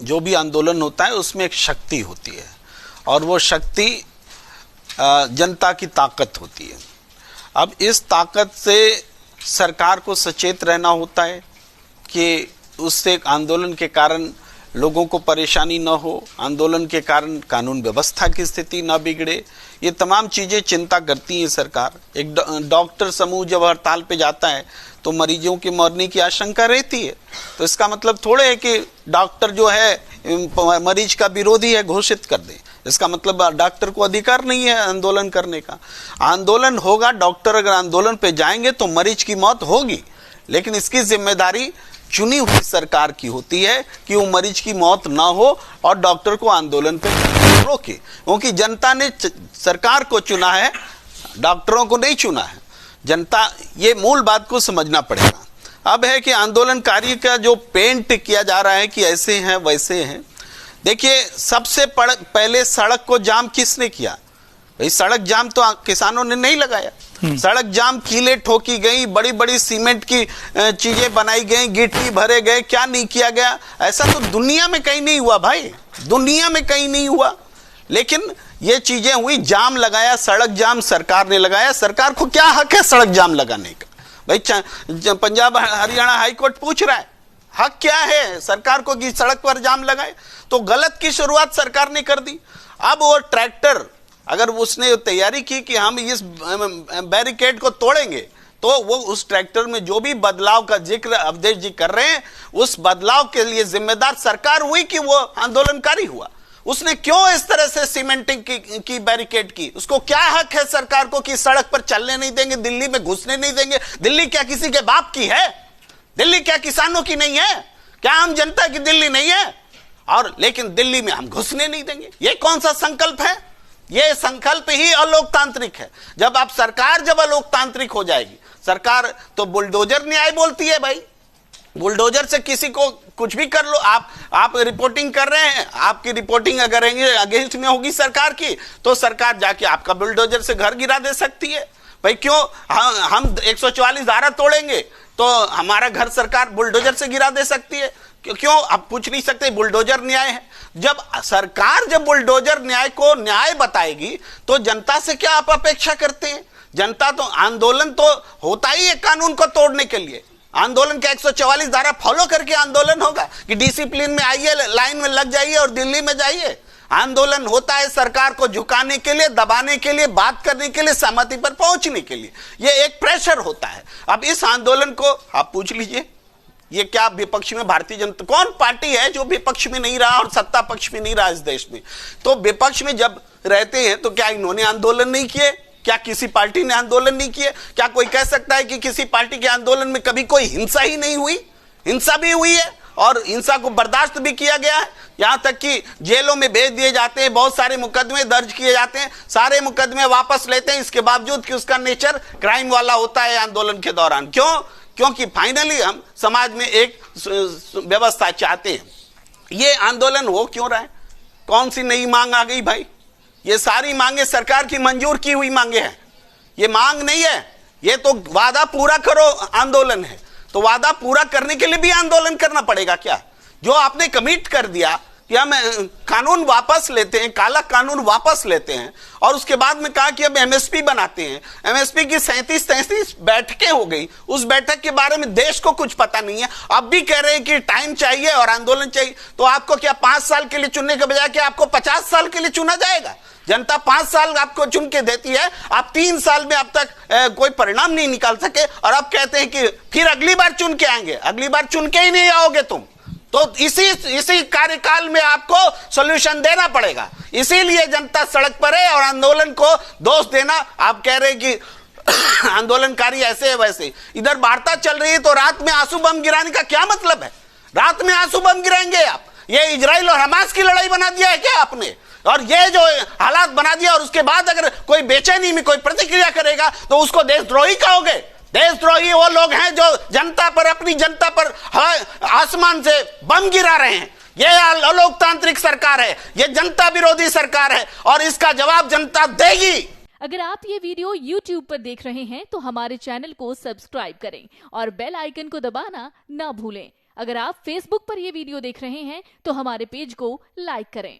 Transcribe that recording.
जो भी आंदोलन होता है उसमें एक शक्ति होती है और वो शक्ति जनता की ताकत होती है। अब इस ताकत से सरकार को सचेत रहना होता है कि उससे आंदोलन के कारण लोगों को परेशानी न हो, आंदोलन के कारण कानून व्यवस्था की स्थिति न बिगड़े। ये तमाम चीज़ें चिंता करती है सरकार। एक डॉक्टर समूह जब हड़ताल पे जाता है तो मरीजों की मरने की आशंका रहती है, तो इसका मतलब थोड़े है कि डॉक्टर जो है मरीज का विरोधी है घोषित कर दे। इसका मतलब डॉक्टर को अधिकार नहीं है आंदोलन करने का। आंदोलन होगा, डॉक्टर अगर आंदोलन पे जाएंगे तो मरीज की मौत होगी, लेकिन इसकी जिम्मेदारी चुनी हुई सरकार की होती है कि वो मरीज की मौत ना हो और डॉक्टर को आंदोलन पे रोके, क्योंकि जनता ने सरकार को चुना है, डॉक्टरों को नहीं चुना है जनता। ये मूल बात को समझना पड़ेगा। अब है कि आंदोलनकारी का जो पेंट किया जा रहा है कि ऐसे हैं वैसे हैं। देखिए, सबसे पहले सड़क को जाम किसने किया? भाई सड़क जाम तो किसानों ने नहीं लगाया। सड़क जाम कीले ठोकी गई, बड़ी बड़ी सीमेंट की चीजें बनाई गई, गिट्टी भरे गए, क्या नहीं किया गया? ऐसा तो दुनिया में कहीं नहीं हुआ भाई, दुनिया में कहीं नहीं हुआ। लेकिन ये चीजें हुई, जाम लगाया, सड़क जाम सरकार ने लगाया। सरकार को क्या हक है सड़क जाम लगाने का? भाई पंजाब हरियाणा हाईकोर्ट पूछ रहा है हक क्या है सरकार को कि सड़क पर जाम लगाए? तो गलत की शुरुआत सरकार ने कर दी। अब वो ट्रैक्टर अगर उसने तैयारी की कि हम इस बैरिकेड को तोड़ेंगे, तो वो उस ट्रैक्टर में जो भी बदलाव का जिक्र अवधेश जी कर रहे हैं, उस बदलाव के लिए जिम्मेदार सरकार हुई कि वो आंदोलनकारी हुआ। उसने क्यों इस तरह से सीमेंटिंग की बैरिकेड की? उसको क्या हक है सरकार को कि सड़क पर चलने नहीं देंगे, दिल्ली में घुसने नहीं देंगे? दिल्ली क्या किसी के बाप की है? दिल्ली क्या किसानों की नहीं है? क्या आम जनता की दिल्ली नहीं है? और लेकिन दिल्ली में हम घुसने नहीं देंगे, ये कौन सा संकल्प है? ये संकल्प ही अलोकतांत्रिक है। जब अलोकतांत्रिक हो जाएगी सरकार, तो बुलडोजर न्याय बोलती है भाई। बुलडोजर से किसी को कुछ भी कर लो। आप रिपोर्टिंग कर रहे हैं, आपकी रिपोर्टिंग अगर अगेंस्ट में होगी सरकार की, तो सरकार जाके आपका बुलडोजर से घर गिरा दे सकती है। भाई क्यों हम 144 धारा तोड़ेंगे तो हमारा घर सरकार बुलडोजर से गिरा दे सकती है? क्यों आप पूछ नहीं सकते? बुलडोजर न्याय है। जब सरकार बुलडोजर न्याय को न्याय बताएगी तो जनता से क्या आप अपेक्षा करते हैं? जनता तो आंदोलन तो होता ही है कानून को तोड़ने के लिए। आंदोलन का 144 धारा फॉलो करके आंदोलन होगा कि डिसिप्लिन में आइए, लाइन में लग जाइए और दिल्ली में जाइए। आंदोलन होता है सरकार को झुकाने के लिए, दबाने के लिए, बात करने के लिए, सहमति पर पहुंचने के लिए। यह एक प्रेशर होता है। अब इस आंदोलन को आप पूछ लीजिए, ये क्या विपक्ष में भारतीय जनता कौन पार्टी है जो विपक्ष में नहीं रहा और सत्ता पक्ष में नहीं रहा इस देश में? तो विपक्ष में जब रहते हैं तो क्या इन्होंने आंदोलन नहीं किए? क्या किसी पार्टी ने आंदोलन नहीं किए? क्या कोई कह सकता है कि किसी पार्टी के आंदोलन में कभी कोई हिंसा ही नहीं हुई? हिंसा भी हुई है और हिंसा को बर्दाश्त भी किया गया है। यहां तक कि जेलों में भेज दिए जाते हैं, बहुत सारे मुकदमे दर्ज किए जाते हैं, सारे मुकदमे वापस लेते हैं, इसके बावजूद कि उसका नेचर क्राइम वाला होता है आंदोलन के दौरान। क्यों? क्योंकि फाइनली हम समाज में एक व्यवस्था चाहते हैं। ये आंदोलन हो क्यों रहा है? कौन सी नई मांग आ गई भाई? ये सारी मांगे सरकार की मंजूर की हुई मांगे हैं। ये मांग नहीं है, ये तो वादा पूरा करो आंदोलन है। तो वादा पूरा करने के लिए भी आंदोलन करना पड़ेगा क्या? जो आपने कमिट कर दिया कि हम कानून वापस लेते हैं, काला कानून वापस लेते हैं, और उसके बाद में कहा कि अब एमएसपी बनाते हैं। एमएसपी की 37 बैठकें हो गई, उस बैठक के बारे में देश को कुछ पता नहीं है। अब भी कह रहे हैं कि टाइम चाहिए और आंदोलन चाहिए। तो आपको क्या 5 साल के लिए चुनने के बजाय क्या आपको 50 साल के लिए चुना जाएगा? जनता 5 साल आपको चुन के देती है, आप 3 साल में अब तक कोई परिणाम नहीं निकाल सके, और अब कहते हैं कि फिर अगली बार चुन के आएंगे। अगली बार चुन के ही नहीं आओगे तुम। तो इसी कार्यकाल में आपको सॉल्यूशन देना पड़ेगा। इसीलिए जनता सड़क पर है और आंदोलन को दोष देना, आप कह रहे हैं कि आंदोलनकारी ऐसे है वैसे। इधर वार्ता चल रही है तो रात में आंसू बम गिराने का क्या मतलब है? रात में आंसू बम गिराएंगे आप? ये इजराइल और हमास की लड़ाई बना दिया है क्या आपने? और ये जो हालात बना दिया, और उसके बाद अगर कोई बेचैनी में कोई प्रतिक्रिया करेगा तो उसको देशद्रोही कहोगे? देशद्रोही वो लोग हैं जो जनता पर, अपनी जनता पर आसमान से बम गिरा रहे हैं। ये अलोकतांत्रिक सरकार है, ये जनता विरोधी सरकार है, और इसका जवाब जनता देगी। अगर आप ये वीडियो YouTube पर देख रहे हैं तो हमारे चैनल को सब्सक्राइब करें और बेल आइकन को दबाना ना भूलें। अगर आप Facebook पर ये वीडियो देख रहे हैं तो हमारे पेज को लाइक करें।